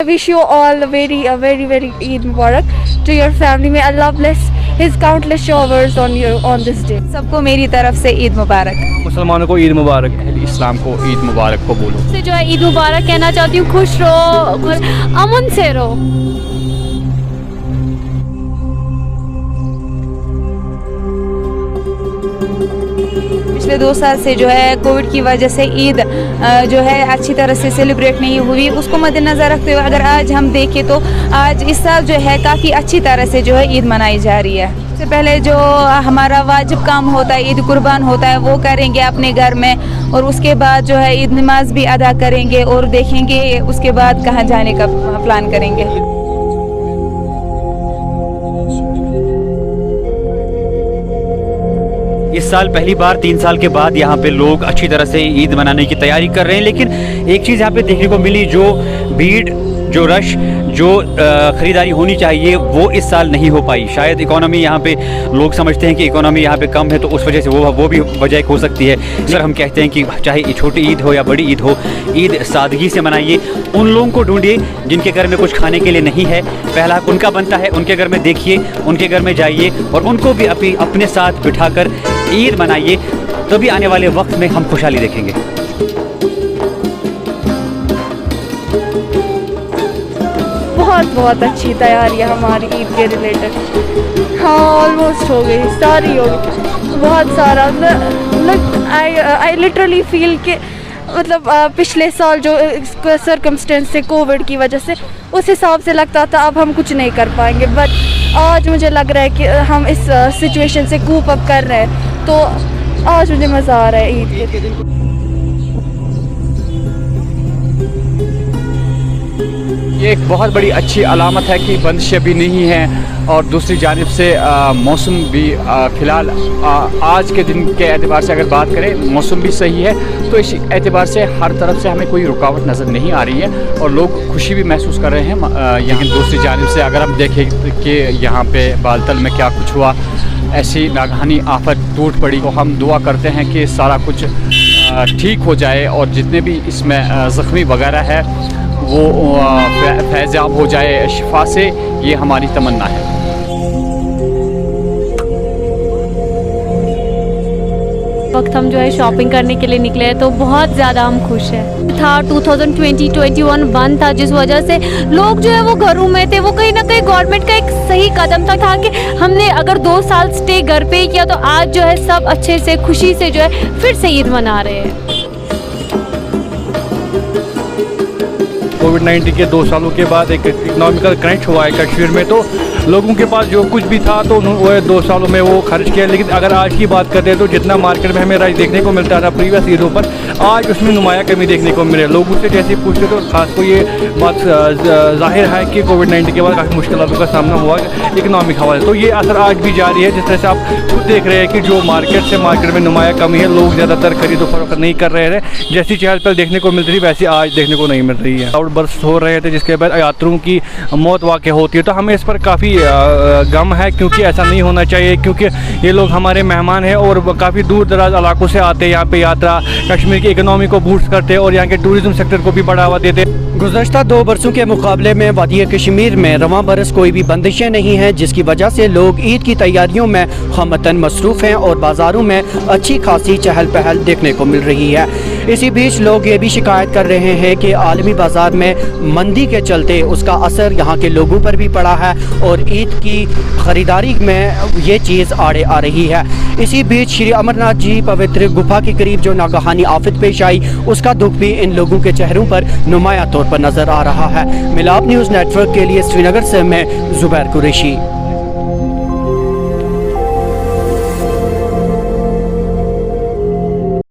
I wish you all a very Eid Mubarak to your family. May Allah bless His countless showers on you on this day. सबको मेरी तरफ से ईद मुबारक. मुसलमानों को ईद मुबारक, अहले इस्लाम को ईद मुबारक को बोलो. से जो है ईद मुबारक कहना चाहती हूँ. खुश रहो, अमन से रहो. पिछले 2 साल से जो है कोविड की वजह से ईद जो है अच्छी तरह से सेलिब्रेट नहीं हुई. उसको मद्देनज़र रखते हुए अगर आज हम देखें तो आज इस साल जो है काफ़ी अच्छी तरह से जो है ईद मनाई जा रही है. सबसे पहले जो हमारा वाजिब काम होता है, ईद कुर्बान होता है, वो करेंगे अपने घर में. और उसके बाद जो है ईद नमाज भी अदा करेंगे और देखेंगे उसके बाद कहाँ जाने का प्लान करेंगे. इस साल पहली बार 3 साल के बाद यहाँ पे लोग अच्छी तरह से ईद मनाने की तैयारी कर रहे हैं. लेकिन एक चीज़ यहाँ पे देखने को मिली, जो भीड़, जो रश, जो ख़रीदारी होनी चाहिए वो इस साल नहीं हो पाई. शायद इकोनॉमी यहाँ पे लोग समझते हैं कि इकोनॉमी यहाँ पे कम है, तो उस वजह से वो भी वजह हो सकती है. सर हम कहते हैं कि चाहे छोटी ईद हो या बड़ी ईद हो, ईद सादगी से मनाइए. उन लोगों को ढूंढिए जिनके घर में कुछ खाने के लिए नहीं है. पहला हक उनका बनता है, उनके घर में देखिए, उनके घर में जाइए और उनको भी अपने साथ बिठाकर ईद मनाइए. तभी आने वाले वक्त में हम खुशहाली देखेंगे. बहुत अच्छी तैयारी है हमारी ईद के रिलेटेड. हाँ ऑलमोस्ट हो गई, सारी हो गई. बहुत सारा आई लिटरली फील कि मतलब पिछले साल जो सर्कमस्टेंस से कोविड की वजह से, उस हिसाब से लगता था अब हम कुछ नहीं कर पाएंगे. बट आज मुझे लग रहा है कि हम इस सिचुएशन से कूप अप कर रहे हैं. तो आज मुझे मज़ा आ रहा है ईद के दिन. ये एक बहुत बड़ी अच्छी अलामत है कि बंदिशें भी नहीं हैं. और दूसरी जानिब से मौसम भी फ़िलहाल आज के दिन के एतबार से अगर बात करें, मौसम भी सही है. तो इस एतबार से हर तरफ से हमें कोई रुकावट नज़र नहीं आ रही है और लोग खुशी भी महसूस कर रहे हैं. यहाँ दूसरी जानिब से अगर हम देखें कि यहाँ पे बालतल में क्या कुछ हुआ, ऐसी नागहानी आफत टूट पड़ी, तो हम दुआ करते हैं कि सारा कुछ ठीक हो जाए और जितने भी इसमें ज़ख्मी वगैरह है वो फैज़याब हो जाए शिफा से. ये हमारी तमन्ना है. वक्त हम जो है शॉपिंग करने के लिए निकले हैं तो बहुत ज़्यादा हम खुश हैं. था 2020-21 बंद था, जिस वजह से लोग जो है वो घरों में थे. वो कहीं ना कहीं गवर्नमेंट का एक सही कदम था कि हमने अगर 2 साल स्टे घर पे ही किया, तो आज जो है सब अच्छे से खुशी से जो है फिर से ईद मना रहे हैं. कोविड-19 के 2 सालों के बाद एक इकनॉमिकल क्रंच हुआ है कश्मीर में. तो लोगों के पास जो कुछ भी था तो उन्होंने 2 सालों में वो खर्च किया. लेकिन अगर आज की बात करते हैं तो जितना मार्केट में हमें राइस देखने को मिलता था प्रीवियस ईदों पर, आज उसमें नुमाया कमी देखने को मिले. लोगों से जैसे पूछते तो खास को ये बात जाहिर है कि कोविड-19 के बाद काफ़ी मुश्किलों का सामना हुआ इकनॉमिक हवाले. तो ये असर आज भी जारी है. जिस तरह से आप खुद देख रहे हैं कि जो मार्केट में नुमाया कमी है, लोग ज़्यादातर खरीदो फरोख्त नहीं कर रहे थे. जैसी चहल पहल देखने को मिलती थी वैसी आज देखने को नहीं मिल रही है. क्लाउड बर्स्ट हो रहे थे जिसके बाद यात्रियों की मौत वाक़ होती है. तो हमें इस पर काफ़ी गम है, क्योंकि ऐसा नहीं होना चाहिए. क्योंकि ये लोग हमारे मेहमान हैं और काफ़ी दूर दराज इलाकों से आते हैं यहाँ पे यात्रा, कश्मीर की इकनॉमी को बूस्ट करते हैं और यहाँ के टूरिज़्म सेक्टर को भी बढ़ावा देते हैं. गुज़श्ता 2 बरसों के मुकाबले में वादी कश्मीर में रवां बरस कोई भी बंदिशें नहीं हैं, जिसकी वजह से लोग ईद की तैयारियों में हमतन मसरूफ़ हैं और बाज़ारों में अच्छी खासी चहल पहल देखने को मिल रही है. इसी बीच लोग ये भी शिकायत कर रहे हैं कि आलमी बाज़ार में मंदी के चलते उसका असर यहाँ के लोगों पर भी पड़ा है और ईद की ख़रीदारी में ये चीज़ आड़े आ रही है. इसी बीच श्री अमरनाथ जी पवित्र गुफा के करीब जो नागहानी आफत पेश आई, उसका दुख भी इन लोगों के चेहरों पर नुमाया तौर पर नज़र आ रहा है. मिलाप न्यूज़ नेटवर्क के लिए श्रीनगर से मैं जुबैर कुरैशी.